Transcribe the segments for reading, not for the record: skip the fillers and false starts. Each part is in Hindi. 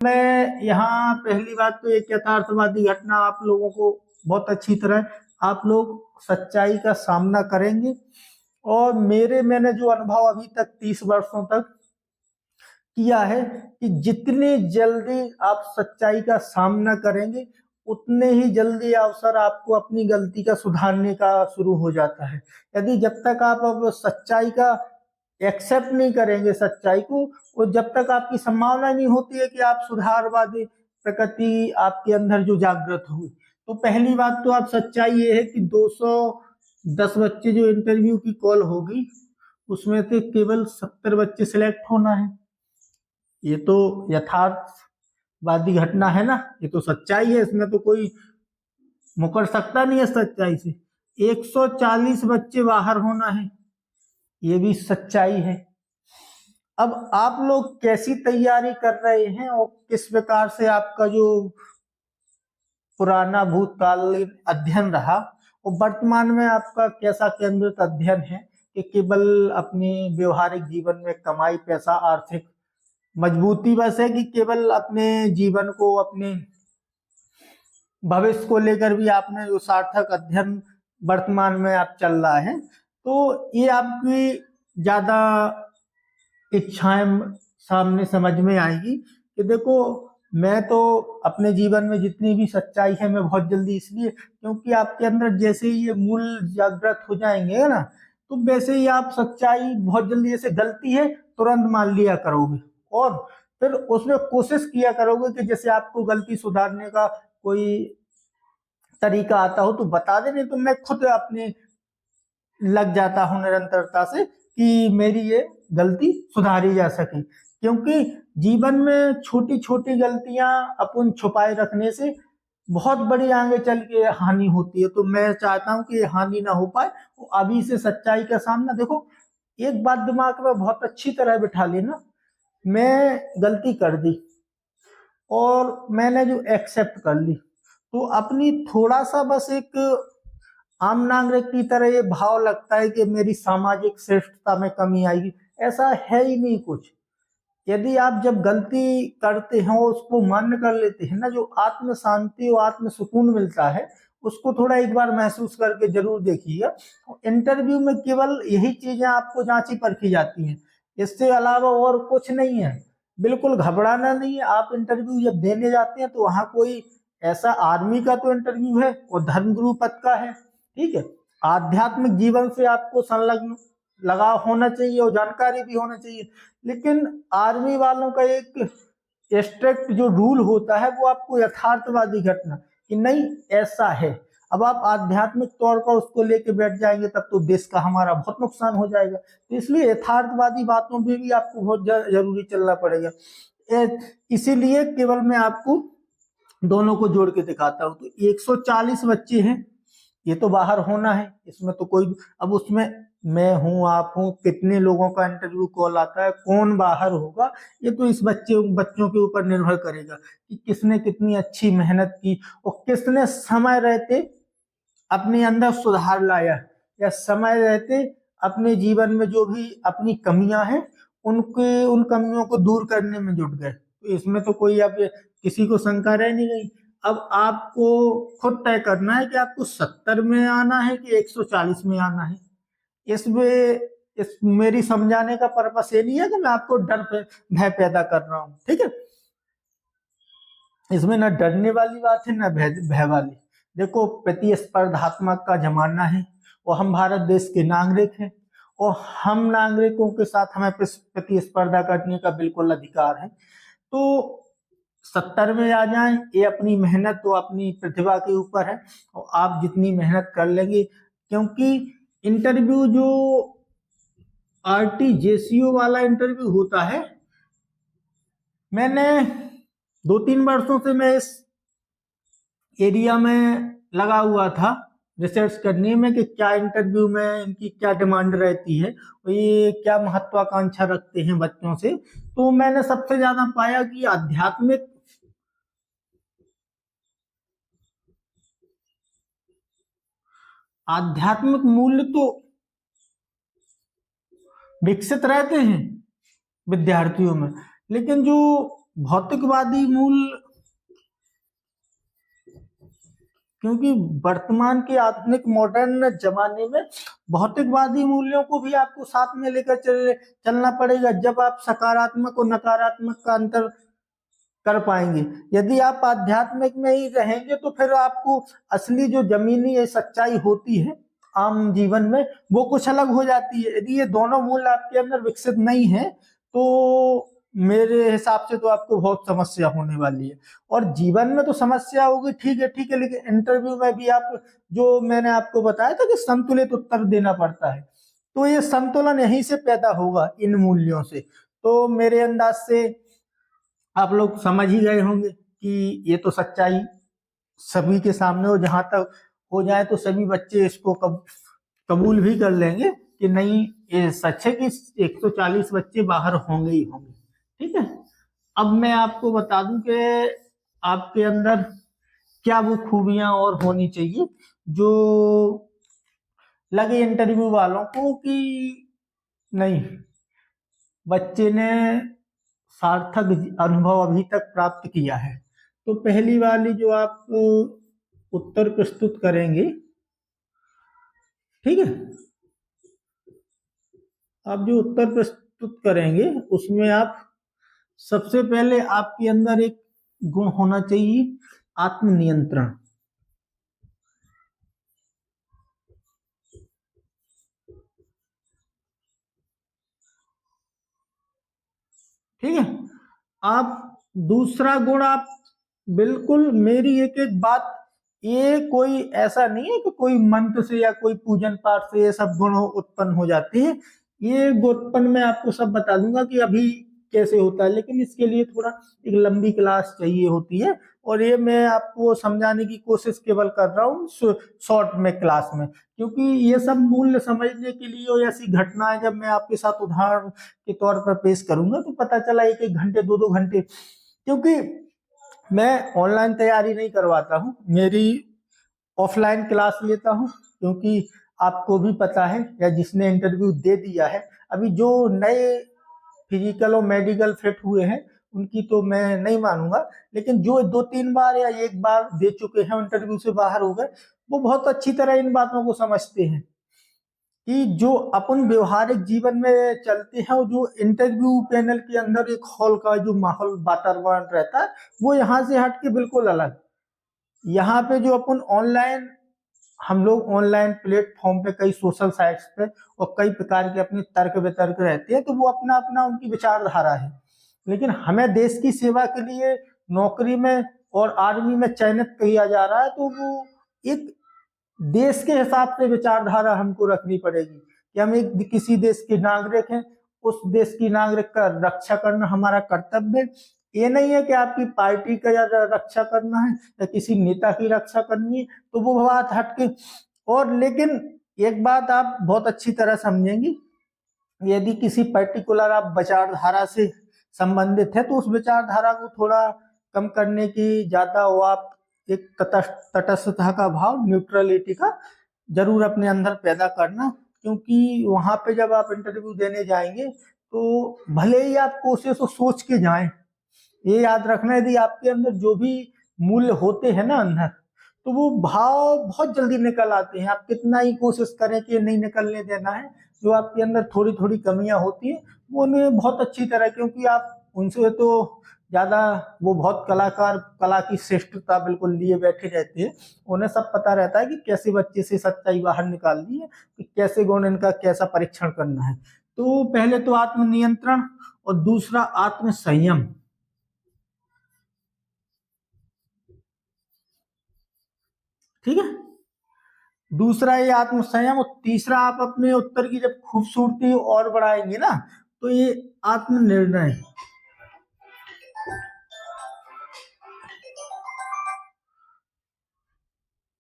मैं यहाँ पहली बात तो एक यथार्थवादी घटना आप लोगों को बहुत अच्छी तरह आप लोग सच्चाई का सामना करेंगे। और मैंने जो अनुभव अभी तक 30 वर्षों तक किया है कि जितनी जल्दी आप सच्चाई का सामना करेंगे उतने ही जल्दी अवसर आपको अपनी गलती का सुधारने का शुरू हो जाता है। यदि जब तक आप अब सच्चाई का एक्सेप्ट नहीं करेंगे सच्चाई को, और जब तक आपकी संभावना नहीं होती है कि आप सुधारवादी प्रकृति आपके अंदर जो जागृत हुई, तो पहली बात तो आप सच्चाई ये है कि 210 बच्चे जो इंटरव्यू की कॉल होगी उसमें से केवल 70 बच्चे सिलेक्ट होना है। ये तो यथार्थवादी घटना है ना, ये तो सच्चाई है, इसमें तो कोई मुकर सकता नहीं है सच्चाई से। 140 बच्चे बाहर होना है, ये भी सच्चाई है। अब आप लोग कैसी तैयारी कर रहे हैं और किस प्रकार से आपका जो पुराना भूतकालीन अध्ययन रहा और वर्तमान में आपका कैसा केंद्रित अध्ययन है कि केवल अपने व्यवहारिक जीवन में कमाई, पैसा, आर्थिक मजबूती बस है, कि केवल अपने जीवन को, अपने भविष्य को लेकर भी आपने जो सार्थक अध्ययन वर्तमान में आप चल रहा है, तो ये आपकी ज्यादा इच्छाएं सामने समझ में आएगी कि देखो मैं तो अपने जीवन में जितनी भी सच्चाई है मैं बहुत जल्दी, इसलिए क्योंकि आपके अंदर जैसे ही ये मूल जागृत हो जाएंगे ना, तो वैसे ही आप सच्चाई बहुत जल्दी, जैसे गलती है तुरंत मान लिया करोगे और फिर उसमें कोशिश किया करोगे कि जैसे आपको गलती सुधारने का कोई तरीका आता हो तो बता दे, नहीं तो मैं खुद अपने लग जाता हूं निरंतरता से कि मेरी ये गलती सुधारी जा सके। क्योंकि जीवन में छोटी छोटी गलतियां अपन छुपाए रखने से बहुत बड़ी आगे चल के हानि होती है, तो मैं चाहता हूं कि ये हानि ना हो पाए। तो अभी से सच्चाई का सामना, देखो एक बात दिमाग में बहुत अच्छी तरह बिठा लेना, मैं गलती कर दी और मैंने जो एक्सेप्ट कर ली, तो अपनी थोड़ा सा बस एक आम नागरिक की तरह ये भाव लगता है कि मेरी सामाजिक श्रेष्ठता में कमी आएगी, ऐसा है ही नहीं कुछ। यदि आप जब गलती करते हैं और उसको मान्य कर लेते हैं ना, जो आत्म शांति और आत्म सुकून मिलता है उसको थोड़ा एक बार महसूस करके जरूर देखिएगा। इंटरव्यू में केवल यही चीजें आपको जांची परखी जाती हैं, इससे अलावा और कुछ नहीं है। बिल्कुल घबराना नहीं है। आप इंटरव्यू जब देने जाते हैं तो वहां कोई ऐसा आर्मी का तो इंटरव्यू है और धर्मगुरु पद का है, ठीक है। आध्यात्मिक जीवन से आपको संलग्न लगाव होना चाहिए और जानकारी भी होना चाहिए, लेकिन आर्मी वालों का एक स्ट्रिक्ट जो रूल होता है वो आपको यथार्थवादी घटना कि नहीं ऐसा है। अब आप आध्यात्मिक तौर पर उसको लेके बैठ जाएंगे तब तो देश का हमारा बहुत नुकसान हो जाएगा। तो इसलिए यथार्थवादी बातों पे भी आपको बहुत जरूरी चलना पड़ेगा। इसीलिए केवल मैं आपको दोनों को जोड़ के दिखाता हूं। तो 140 बच्चे हैं, ये तो बाहर होना है, इसमें तो कोई, अब उसमें मैं हूं, आप हूं, कितने लोगों का इंटरव्यू कॉल आता है, कौन बाहर होगा, ये तो इस बच्चों के ऊपर निर्भर करेगा कि किसने कितनी अच्छी मेहनत की और किसने समय रहते अपने अंदर सुधार लाया, या समय रहते अपने जीवन में जो भी अपनी कमियां हैं उन कमियों को दूर करने में जुट गए। तो इसमें तो कोई अब किसी को शंका रह नहीं गई। अब आपको खुद तय करना है कि आपको 70 में आना है कि 140 में आना है। इसमें इस मेरी समझाने का पर्पस ये नहीं है कि मैं आपको भय पैदा कर रहा हूं, ठीक है। इसमें ना डरने वाली बात है ना भय वाली। देखो प्रतिस्पर्धात्मक का जमाना है और हम भारत देश के नागरिक हैं और हम नागरिकों के साथ हमें प्रतिस्पर्धा करने का बिल्कुल अधिकार है। तो 70 में आ जाएं, ये अपनी मेहनत तो अपनी प्रतिभा के ऊपर है और आप जितनी मेहनत कर लेंगे, क्योंकि इंटरव्यू जो RTJCO वाला इंटरव्यू होता है, मैंने 2-3 वर्षों से मैं इस एरिया में लगा हुआ था रिसर्च करने में कि क्या इंटरव्यू में इनकी क्या डिमांड रहती है और ये क्या महत्वाकांक्षा रखते हैं बच्चों से। तो मैंने सबसे ज्यादा पाया कि आध्यात्मिक मूल्य तो विकसित रहते हैं विद्यार्थियों में, लेकिन जो भौतिकवादी मूल, क्योंकि वर्तमान के आधुनिक मॉडर्न जमाने में भौतिकवादी मूल्यों को भी आपको साथ में लेकर चलना पड़ेगा, जब आप सकारात्मक और नकारात्मक का अंतर कर पाएंगे। यदि आप आध्यात्मिक में ही रहेंगे तो फिर आपको असली जो जमीनी ये सच्चाई होती है आम जीवन में, वो कुछ अलग हो जाती है। यदि ये दोनों मूल आपके अंदर विकसित नहीं है तो मेरे हिसाब से तो आपको बहुत समस्या होने वाली है। और जीवन में तो समस्या होगी, ठीक है, लेकिन इंटरव्यू में भी आप, जो मैंने आपको बताया था कि संतुलित उत्तर देना पड़ता है, तो ये संतुलन यहीं से पैदा होगा, इन मूल्यों से। तो मेरे अंदाज से आप लोग समझ ही गए होंगे कि ये तो सच्चाई सभी के सामने हो, जहां तक हो जाए तो सभी बच्चे इसको कबूल भी कर लेंगे कि नहीं, ये सच है कि 140 बच्चे बाहर होंगे ही होंगे। ठीक है, अब मैं आपको बता दूं कि आपके अंदर क्या वो खूबियां और होनी चाहिए जो लगे इंटरव्यू वालों को कि नहीं, बच्चे ने सार्थक अनुभव अभी तक प्राप्त किया है। तो पहली वाली जो आप उत्तर प्रस्तुत करेंगे, ठीक है, आप जो उत्तर प्रस्तुत करेंगे उसमें आप सबसे पहले आपके अंदर एक गुण होना चाहिए, आत्मनियंत्रण। ठीक है, आप दूसरा गुण, आप बिल्कुल मेरी एक एक बात, ये कोई ऐसा नहीं है कि कोई मंत्र से या कोई पूजन पाठ से ये सब गुण उत्पन्न हो जाते हैं। ये गुणपन मैं आपको सब बता दूंगा कि अभी कैसे होता है, लेकिन इसके लिए थोड़ा एक लंबी क्लास चाहिए होती है, और ये मैं आपको समझाने की कोशिश केवल कर रहा हूँ शॉर्ट में क्लास में, क्योंकि ये सब मूल्य समझने के लिए और ऐसी घटनाएं जब मैं आपके साथ उदाहरण के तौर पर पेश करूंगा तो पता चला 1-1 घंटे 2-2 घंटे, क्योंकि मैं ऑनलाइन तैयारी नहीं करवाता हूँ, मेरी ऑफलाइन क्लास लेता हूँ, क्योंकि आपको भी पता है या जिसने इंटरव्यू दे दिया है, अभी जो नए फिजिकल और मेडिकल फिट हुए हैं उनकी तो मैं नहीं मानूंगा, लेकिन जो 2-3 बार या एक बार दे चुके हैं, इंटरव्यू से बाहर हो गए, वो बहुत अच्छी तरह इन बातों को समझते हैं कि जो अपन व्यवहारिक जीवन में चलते हैं और जो इंटरव्यू पैनल के अंदर एक हॉल का जो माहौल वातावरण रहता है वो यहाँ से हट के बिल्कुल अलग। यहाँ पे जो अपन ऑनलाइन, हम लोग ऑनलाइन प्लेटफॉर्म पे कई सोशल साइट्स पे और कई प्रकार के अपने तर्क वितर्क रहते हैं, तो वो अपना अपना उनकी विचारधारा है, लेकिन हमें देश की सेवा के लिए नौकरी में और आर्मी में चयनित किया जा रहा है, तो वो एक देश के हिसाब से विचारधारा हमको रखनी पड़ेगी कि हम एक किसी देश के नागरिक हैं, उस देश की नागरिक का रक्षा करना हमारा कर्तव्य है। ये नहीं है कि आपकी पार्टी का या रक्षा करना है या किसी नेता की रक्षा करनी है, तो वो बात हटके। और लेकिन एक बात आप बहुत अच्छी तरह समझेंगी, यदि किसी पर्टिकुलर आप विचारधारा से संबंधित है तो उस विचारधारा को थोड़ा कम करने की, ज्यादा वो आप एक तटस्थता का भाव, न्यूट्रलिटी का जरूर अपने अंदर पैदा करना, क्योंकि वहां पे जब आप इंटरव्यू देने जाएंगे तो भले ही आप कोशिश और सोच के जाएं, ये याद रखना यदि आपके अंदर जो भी मूल्य होते हैं ना अंदर, तो वो भाव बहुत जल्दी निकल आते हैं। आप कितना ही कोशिश करें कि नहीं निकलने देना है, जो आपके अंदर थोड़ी थोड़ी कमियां होती है वो उन्हें बहुत अच्छी तरह, क्योंकि आप उनसे तो ज्यादा, वो बहुत कलाकार, कला की श्रेष्ठता बिल्कुल लिए बैठे रहते हैं, उन्हें सब पता रहता है कि कैसे बच्चे से सच्चाई बाहर निकालनी है, कि कैसे गुण इनका कैसा परीक्षण करना है। तो पहले तो आत्मनियंत्रण और दूसरा आत्म संयम। ठीक है, दूसरा ये आत्म संयम, और तीसरा आप अपने उत्तर की जब खूबसूरती और बढ़ाएंगे ना तो ये आत्मनिर्णय।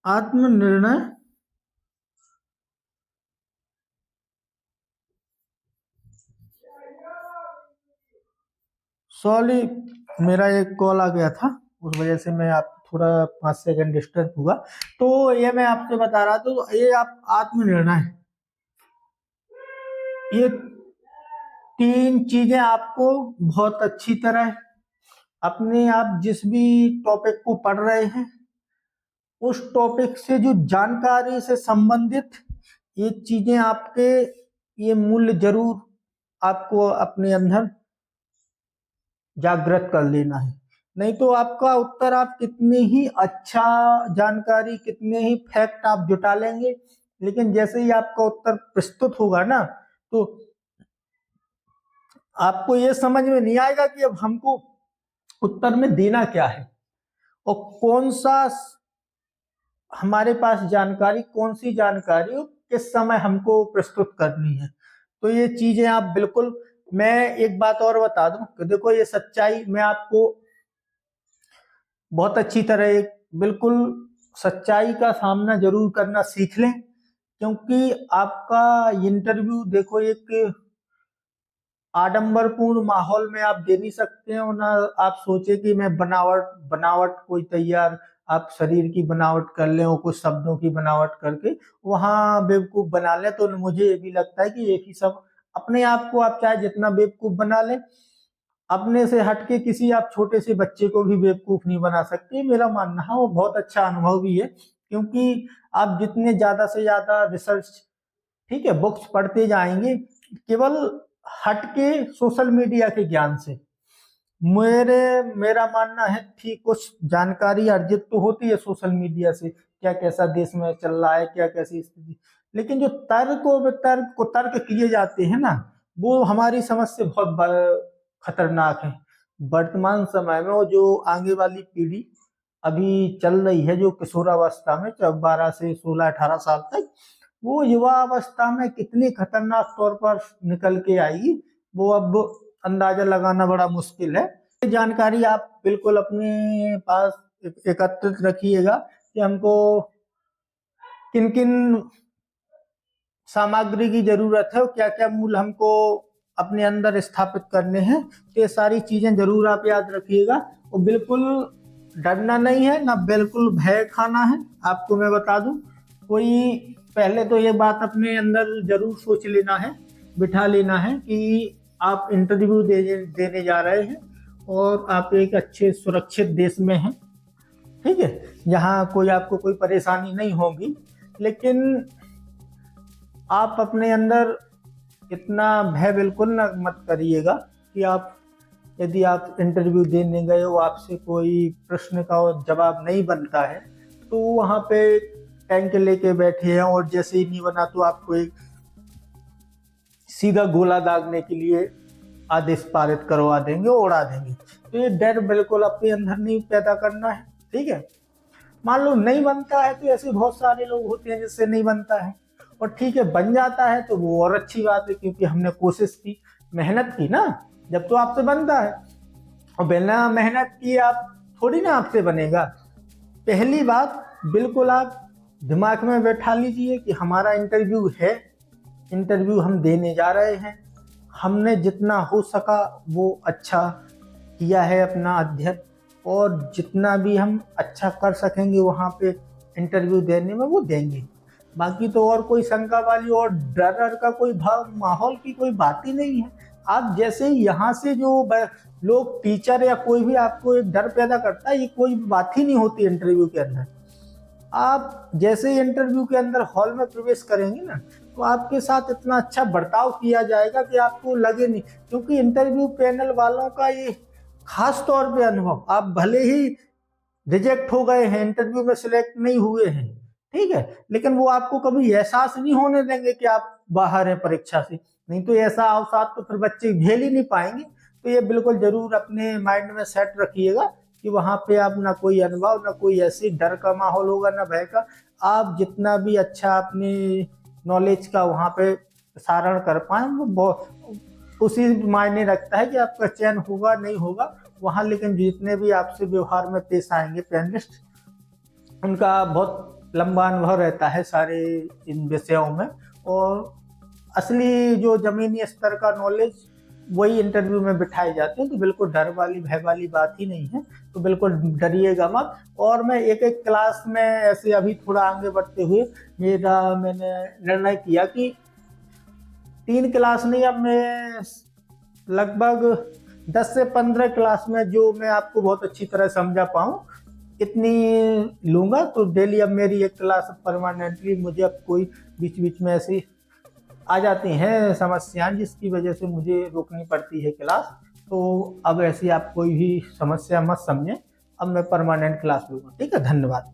आत्मनिर्णय, सॉरी मेरा एक कॉल आ गया था, उस वजह से मैं आप थोड़ा 5 सेकंड डिस्टर्ब हुआ। तो ये मैं आपसे बता रहा था, तो ये आप आत्मनिर्णय, ये 3 चीजें आपको बहुत अच्छी तरह अपने आप जिस भी टॉपिक को पढ़ रहे हैं उस टॉपिक से जो जानकारी से संबंधित ये चीजें आपके ये मूल्य जरूर आपको अपने अंदर जागृत कर लेना है। नहीं तो आपका उत्तर आप कितने ही अच्छा जानकारी कितने ही फैक्ट आप जुटा लेंगे, लेकिन जैसे ही आपका उत्तर प्रस्तुत होगा ना तो आपको ये समझ में नहीं आएगा कि अब हमको उत्तर में देना क्या है और कौन सा हमारे पास जानकारी, कौन सी जानकारी किस समय हमको प्रस्तुत करनी है। तो ये चीजें आप बिल्कुल, मैं एक बात और बता दूं कि देखो ये सच्चाई मैं आपको बहुत अच्छी तरह एक बिल्कुल सच्चाई का सामना जरूर करना सीख लें, क्योंकि आपका इंटरव्यू देखो एक आडंबरपूर्ण माहौल में आप दे नहीं सकते हैं, ना आप सोचे कि मैं बनावट कोई तैयार आप शरीर की बनावट कर लें और कुछ शब्दों की बनावट करके वहां बेवकूफ बना लें। तो मुझे ये भी लगता है कि एक ही सब अपने आप को आप चाहे जितना बेवकूफ बना लें, अपने से हटके किसी आप छोटे से बच्चे को भी बेवकूफ नहीं बना सकते, मेरा मानना है। वो बहुत अच्छा अनुभव भी है, क्योंकि आप जितने ज्यादा से ज्यादा रिसर्च, ठीक है, बुक्स पढ़ते जाएंगे केवल हटके सोशल मीडिया के ज्ञान से, मेरा मानना है ठीक कुछ जानकारी अर्जित तो होती है सोशल मीडिया से, क्या कैसा देश में चल रहा है, क्या कैसी स्थिति, लेकिन जो तर्क किए जाते हैं ना वो हमारी समझ से बहुत खतरनाक है। वर्तमान समय में वो जो आगे वाली पीढ़ी अभी चल रही है जो किशोरावस्था में 12 से 16-18 साल तक, वो युवा अवस्था में कितनी खतरनाक तौर पर निकल के आएगी वो अब अंदाजा लगाना बड़ा मुश्किल है। ये जानकारी आप बिल्कुल अपने पास एकत्रित रखिएगा कि हमको किन किन सामग्री की जरूरत है और क्या क्या मूल हमको अपने अंदर स्थापित करने हैं। तो ये सारी चीजें जरूर आप याद रखिएगा और बिल्कुल डरना नहीं है ना, बिल्कुल भय खाना है। आपको मैं बता दूं, कोई पहले तो ये बात अपने अंदर जरूर सोच लेना है, बिठा लेना है कि आप इंटरव्यू देने जा रहे हैं और आप एक अच्छे सुरक्षित देश में हैं, ठीक है, यहाँ कोई आपको कोई परेशानी नहीं होगी। लेकिन आप अपने अंदर इतना भय बिल्कुल ना मत करिएगा कि आप यदि आप इंटरव्यू देने गए हो आपसे कोई प्रश्न का जवाब नहीं बनता है तो वहाँ पे टैंक लेके बैठे हैं और जैसे ही नहीं बना तो आपको एक सीधा गोला दागने के लिए आदेश पारित करवा देंगे, उड़ा देंगे। तो ये डर बिल्कुल अपने अंदर नहीं पैदा करना है, ठीक है। मान लो नहीं बनता है तो ऐसे बहुत सारे लोग होते हैं जिससे नहीं बनता है, और ठीक है बन जाता है तो वो और अच्छी बात है, क्योंकि हमने कोशिश की, मेहनत की ना। जब तो आपसे बनता है और बिना मेहनत किए आप थोड़ी ना आपसे बनेगा। पहली बात बिल्कुल आप दिमाग में बैठा लीजिए कि हमारा इंटरव्यू है, इंटरव्यू हम देने जा रहे हैं, हमने जितना हो सका वो अच्छा किया है अपना अध्ययन, और जितना भी हम अच्छा कर सकेंगे वहाँ पे इंटरव्यू देने में वो देंगे। बाकी तो और कोई शंका वाली और डर का कोई माहौल की कोई बात ही नहीं है। आप जैसे यहाँ से जो लोग टीचर या कोई भी आपको एक डर पैदा करता है, ये कोई बात ही नहीं होती इंटरव्यू के अंदर। आप जैसे ही इंटरव्यू के अंदर हॉल में प्रवेश करेंगे ना तो आपके साथ इतना अच्छा बर्ताव किया जाएगा कि आपको लगे नहीं, क्योंकि इंटरव्यू पैनल वालों का ये खास तौर पे अनुभव, आप भले ही रिजेक्ट हो गए हैं, इंटरव्यू में सिलेक्ट नहीं हुए हैं, ठीक है, लेकिन वो आपको कभी एहसास नहीं होने देंगे कि आप बाहर हैं परीक्षा से। नहीं तो ऐसा अवसाद तो फिर बच्चे झेल ही नहीं पाएंगे। तो ये बिल्कुल जरूर अपने माइंड में सेट रखिएगा कि वहां पे आप ना कोई अनुभव, ना कोई ऐसी डर का माहौल होगा, ना भय का। आप जितना भी अच्छा अपने नॉलेज का वहां पे प्रसारण कर पाए वो बहुत उसी मायने रखता है कि आपका चयन होगा नहीं होगा वहां। लेकिन जितने भी आपसे व्यवहार में पेश आएंगे पैनलिस्ट, उनका बहुत लंबा अनुभव रहता है सारे इन विषयों में, और असली जो जमीनी स्तर का नॉलेज वही इंटरव्यू में बिठाए जाते हैं। तो बिल्कुल डर वाली भय वाली बात ही नहीं है, तो बिल्कुल डरिएगा मत। और मैं एक एक क्लास में ऐसे अभी थोड़ा आगे बढ़ते हुए मैंने निर्णय किया कि 3 क्लास नहीं, अब मैं लगभग 10 से 15 क्लास में जो मैं आपको बहुत अच्छी तरह समझा पाऊँ इतनी लूँगा। तो डेली अब मेरी एक क्लास परमानेंटली, मुझे अब कोई बीच बीच में ऐसी आ जाती हैं समस्याएं जिसकी वजह से मुझे रोकनी पड़ती है क्लास। तो अब ऐसी आप कोई भी समस्या मत समझें, अब मैं परमानेंट क्लास लूँगा। ठीक है, धन्यवाद।